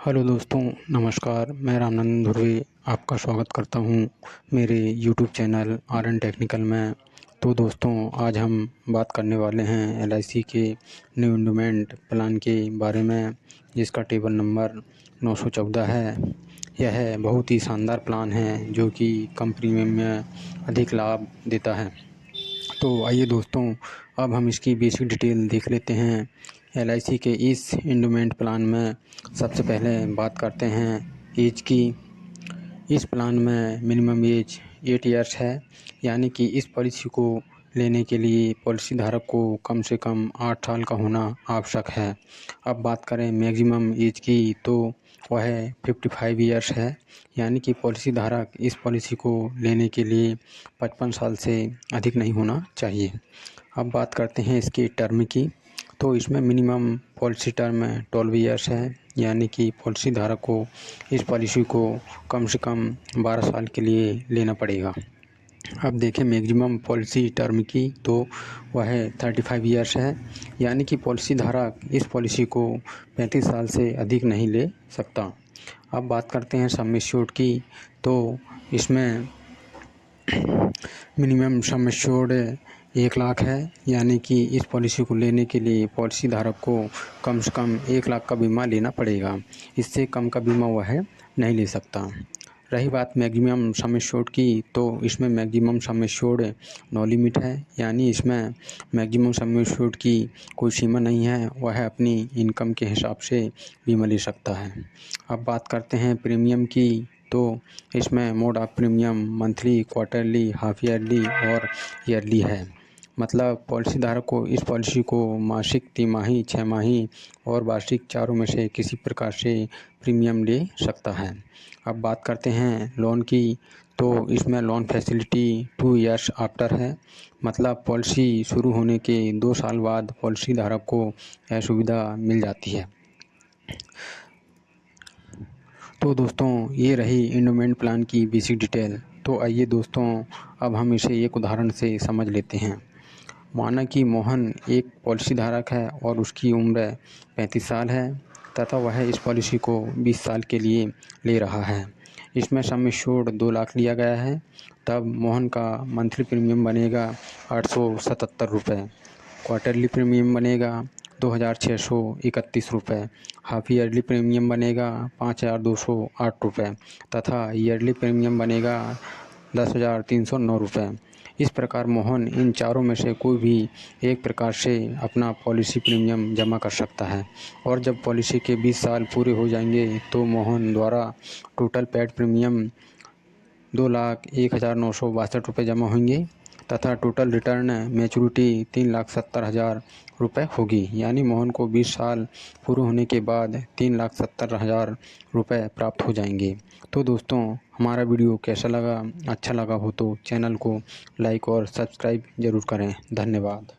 Hello दोस्तों, नमस्कार। मैं रामनंदन धुर्वे आपका स्वागत करता हूं मेरे YouTube channel R N technical में। तो दोस्तों, आज हम बात करने वाले हैं LIC के न्यू इंडोमेंट प्लान के बारे में, जिसका टेबल नंबर 914 है। यह बहुत ही शानदार प्लान है जो कि कम प्रीमियम में अधिक लाभ देता है। तो आइए दोस्तों, अब हम इसकी बेसिक डिटेल देख लेते हैं। LIC के इस इंडोमेंट प्लान में सबसे पहले बात करते हैं एज की। इस प्लान में मिनिमम एज 8 इयर्स है, यानी कि इस पॉलिसी को लेने के लिए पॉलिसी धारक को कम से कम 8 साल का होना आवश्यक है। अब बात करें मैक्सिमम एज की, तो वह 55 इयर्स है, यानी कि पॉलिसी धारक इस पॉलिसी को लेने के लिए 55 साल से अधिक नहीं होना चाहिए। अब बात करते हैं इसकी टर्म की। तो इसमें मिनिमम पॉलिसी टर्म 12 इयर्स है, यानी कि पॉलिसी धारक को इस पॉलिसी को कम से कम 12 साल के लिए लेना पड़ेगा। अब देखें मैक्सिमम पॉलिसी टर्म की, तो वह 35 इयर्स है, यानी कि पॉलिसी धारक इस पॉलिसी को 35 साल से अधिक नहीं ले सकता। अब बात करते हैं सम एश्योर्ड की। तो इसमें मिनिमम सम एश्योर्ड 1 लाख है, यानी कि इस पॉलिसी को लेने के लिए पॉलिसी धारक को कम से कम 1 लाख का बीमा लेना पड़ेगा। इससे कम का बीमा वह नहीं ले सकता। रही बात मैक्सिमम सम एश्योर्ड की, तो इसमें maximum sum assured no limit है, यानी इसमें मैक्सिमम सम एश्योर्ड की कोई सीमा नहीं है, वह अपनी इनकम के हिसाब से बीमा ले सकता है। अब बात करते हैं प्रीमियम की। तो इसमें mode of premium monthly, quarterly, half yearly और ईयरली है। मतलब पॉलिसी धारक को इस पॉलिसी को मासिक, तिमाही, 6 माही और वार्षिक चारों में से किसी प्रकार से प्रीमियम ले सकता है। अब बात करते हैं लोन की। तो इसमें लोन फैसिलिटी 2 इयर्स आफ्टर है, मतलब पॉलिसी शुरू होने के 2 साल बाद पॉलिसी धारक को यह सुविधा मिल जाती है। तो दोस्तों, ये रही इंडोमेंट प्लान की बेसिक डिटेल। तो आइए दोस्तों, अब हम इसे एक उदाहरण से समझ लेते हैं। माना कि मोहन एक पॉलिसी धारक है और उसकी उम्र 35 साल है तथा वह इस पॉलिसी को 20 साल के लिए ले रहा है। इसमें सम एश्योर्ड 2 लाख लिया गया है। तब मोहन का मंथली प्रीमियम बनेगा 877 रुपये, क्वार्टरली प्रीमियम बनेगा 2631 रुपये, हाफ ईयरली प्रीमियम बनेगा 5208 रुपये तथा ईयरली प्रीमियम बनेगा 10,309 रुपये। इस प्रकार मोहन इन चारों में से कोई भी एक प्रकार से अपना पॉलिसी प्रीमियम जमा कर सकता है, और जब पॉलिसी के 20 साल पूरे हो जाएंगे तो मोहन द्वारा टोटल पेड प्रीमियम 2,01,962 रुपये जमा होंगे तथा टोटल रिटर्न मैच्योरिटी 3,70,000 रुपये होगी। यानी मोहन को 20 साल पूरे होने के बाद 3,70,000 रुपये प्राप्त हो जाएंगे। तो दोस्तों, हमारा वीडियो कैसा लगा? अच्छा लगा हो तो चैनल को लाइक और सब्सक्राइब ज़रूर करें। धन्यवाद।